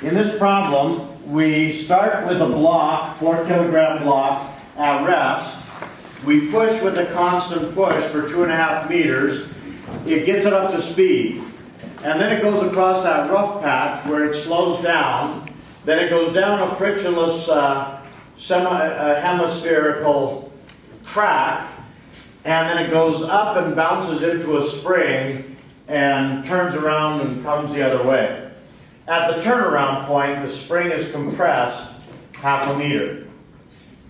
In this problem, we start with a block, 4 kilogram block at rest. We push with a constant push for 2.5 meters. It gets it up to speed. And then it goes across that rough patch where it slows down. Then it goes down a frictionless hemispherical track. And then it goes up and bounces into a spring and turns around and comes the other way. At the turnaround point, the spring is compressed 0.5 meter.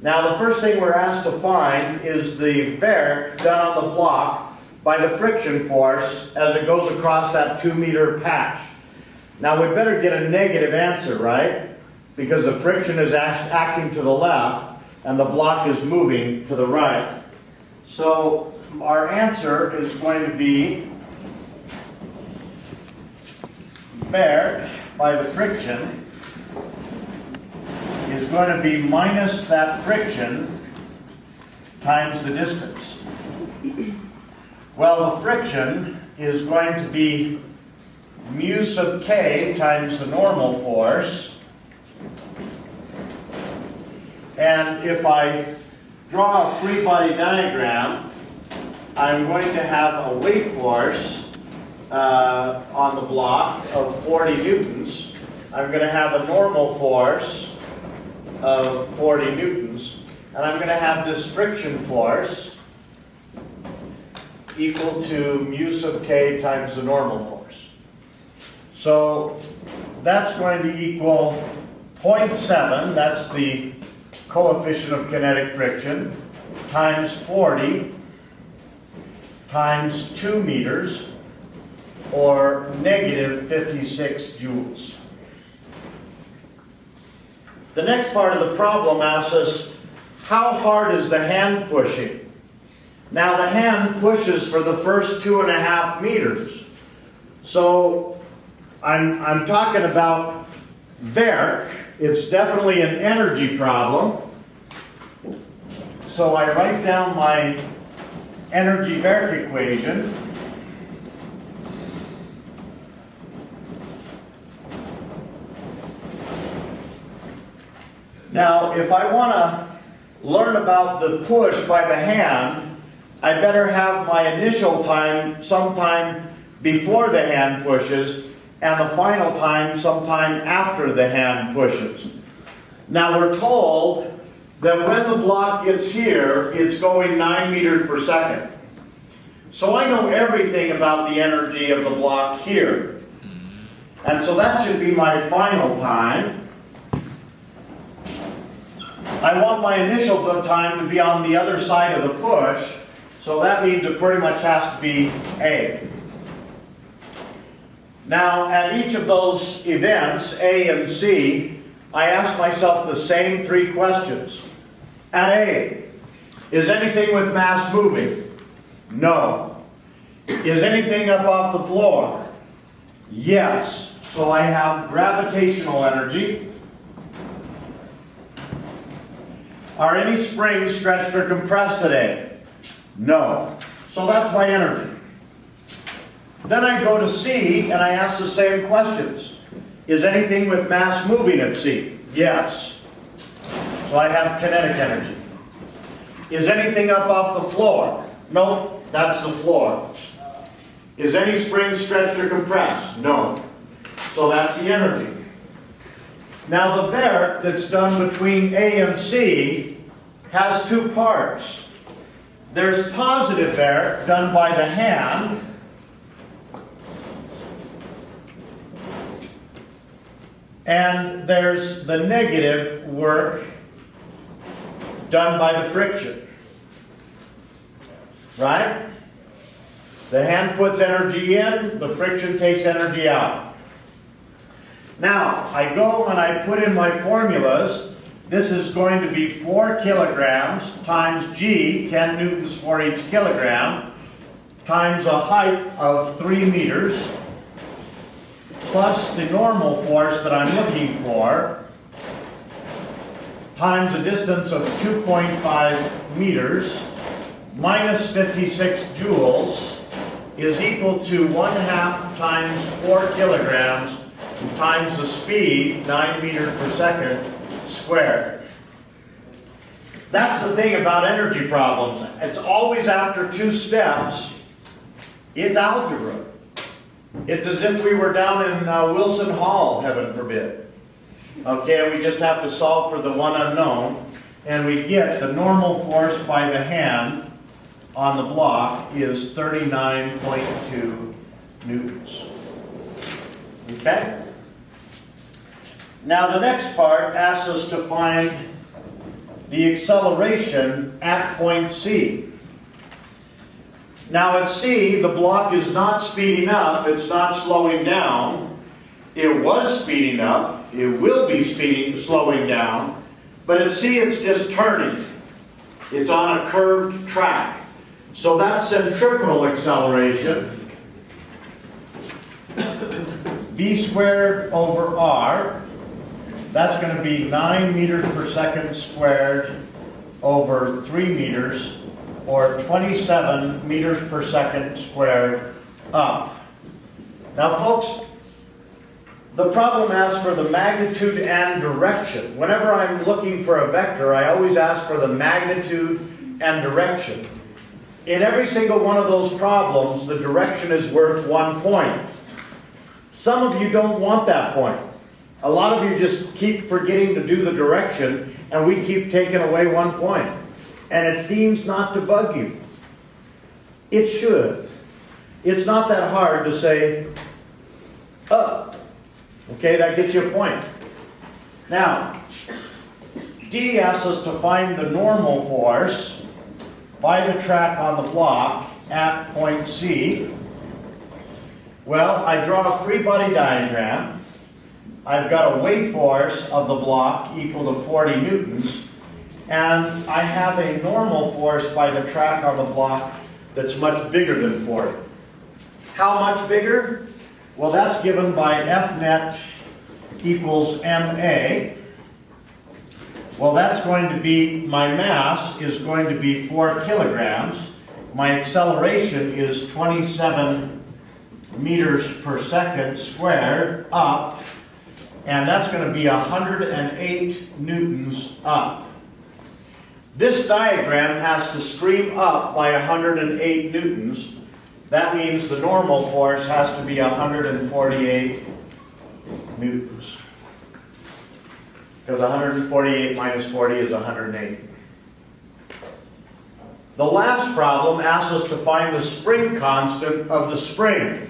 Now the first thing we're asked to find is the Verk done on the block by the friction force as it goes across that 2 meter patch. Now we better get a negative answer, right? Because the friction is acting to the left and the block is moving to the right. So our answer is going to be Verk by the friction is going to be minus that friction times the distance. Well, the friction is going to be mu sub k times the normal force. And if I draw a free body diagram, I'm going to have a weight force on the block of 40 newtons. I'm going to have a normal force of 40 newtons. And I'm going to have this friction force equal to mu sub k times the normal force. So that's going to equal 0.7, that's the coefficient of kinetic friction, times 40 times 2 meters, or negative 56 joules. The next part of the problem asks us, how hard is the hand pushing? Now the hand pushes for the first 2.5 meters. So I'm talking about Verk. It's definitely an energy problem. So I write down my energy Verk equation. Now, if I want to learn about the push by the hand, I better have my initial time sometime before the hand pushes and the final time sometime after the hand pushes. Now, we're told that when the block gets here, it's going 9 meters per second. So I know everything about the energy of the block here. And so that should be my final time. I want my initial time to be on the other side of the push, so that means it pretty much has to be A. Now, at each of those events, A and C, I ask myself the same 3 questions. At A, is anything with mass moving? No. Is anything up off the floor? Yes. So I have gravitational energy. Are any springs stretched or compressed today? No. So that's my energy. Then I go to C and I ask the same questions. Is anything with mass moving at C? Yes. So I have kinetic energy. Is anything up off the floor? Nope, that's the floor. Is any spring stretched or compressed? No. So that's the energy. Now the Verk that's done between A and C has 2 parts. There's positive Verk done by the hand, and there's the negative work done by the friction. Right? The hand puts energy in, the friction takes energy out. Now, I go and I put in my formulas. This is going to be 4 kilograms times G, 10 newtons for each kilogram, times a height of 3 meters, plus the normal force that I'm looking for, times a distance of 2.5 meters, minus 56 joules, is equal to 1/2 times 4 kilograms times the speed, 9 meters per second squared. That's the thing about energy problems. It's always after two steps. It's algebra. It's as if we were down in Wilson Hall, heaven forbid. Okay, and we just have to solve for the one unknown. And we get the normal force by the hand on the block is 39.2 newtons. Okay? Now the next part asks us to find the acceleration at point C. Now at C, the block is not speeding up, it's not slowing down. It was speeding up, it will be slowing down, but at C it's just turning. It's on a curved track. So that's centripetal acceleration. V squared over R. That's going to be 9 meters per second squared over 3 meters, or 27 meters per second squared up. Now folks, the problem asks for the magnitude and direction. Whenever I'm looking for a vector, I always ask for the magnitude and direction. In every single one of those problems, the direction is worth 1 point. Some of you don't want that point. A lot of you just keep forgetting to do the direction, and we keep taking away 1 point. And it seems not to bug you. It should. It's not that hard to say, up. Okay, that gets you a point. Now, D asks us to find the normal force by the track on the block at point C. Well, I draw a free body diagram. I've got a weight force of the block equal to 40 newtons, and I have a normal force by the track on the block that's much bigger than 40. How much bigger? Well, that's given by F net equals MA. Well, that's going to be, my mass is going to be 4 kilograms. My acceleration is 27 meters per second squared up, and that's going to be 108 newtons up. This diagram has to stream up by 108 newtons. That means the normal force has to be 148 newtons. Because 148 minus 40 is 108. The last problem asks us to find the spring constant of the spring.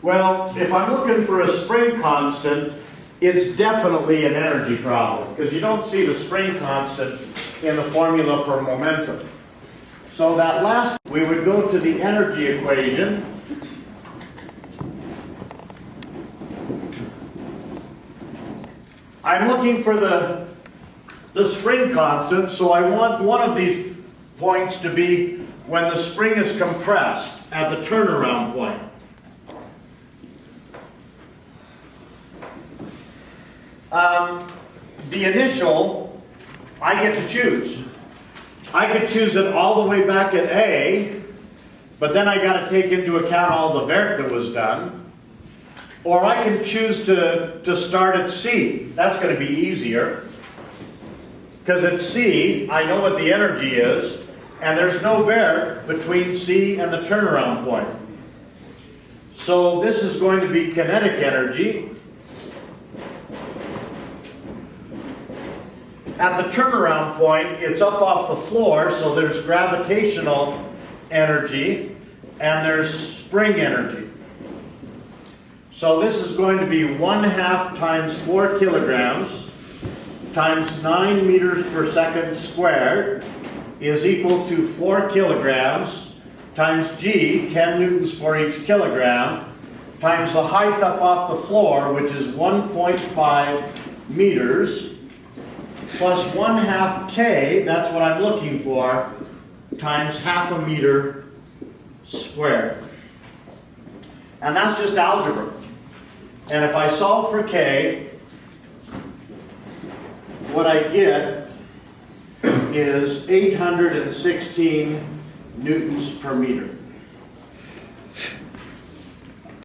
Well, if I'm looking for a spring constant, it's definitely an energy problem, because you don't see the spring constant in the formula for momentum. So that last, we would go to the energy equation. I'm looking for the spring constant, so I want one of these points to be when the spring is compressed at the turnaround point. The initial, I get to choose. I could choose it all the way back at A, but then I got to take into account all the vert that was done. Or I can choose to start at C. That's going to be easier. Because at C, I know what the energy is, and there's no vert between C and the turnaround point. So this is going to be kinetic energy. At the turnaround point, it's up off the floor, so there's gravitational energy and there's spring energy. So this is going to be 1/2 times 4 kilograms times 9 meters per second squared is equal to 4 kilograms times G, 10 newtons for each kilogram, times the height up off the floor, which is 1.5 meters, plus 1/2 K, that's what I'm looking for, times 1/2 meter squared. And that's just algebra. And if I solve for K, what I get is 816 newtons per meter.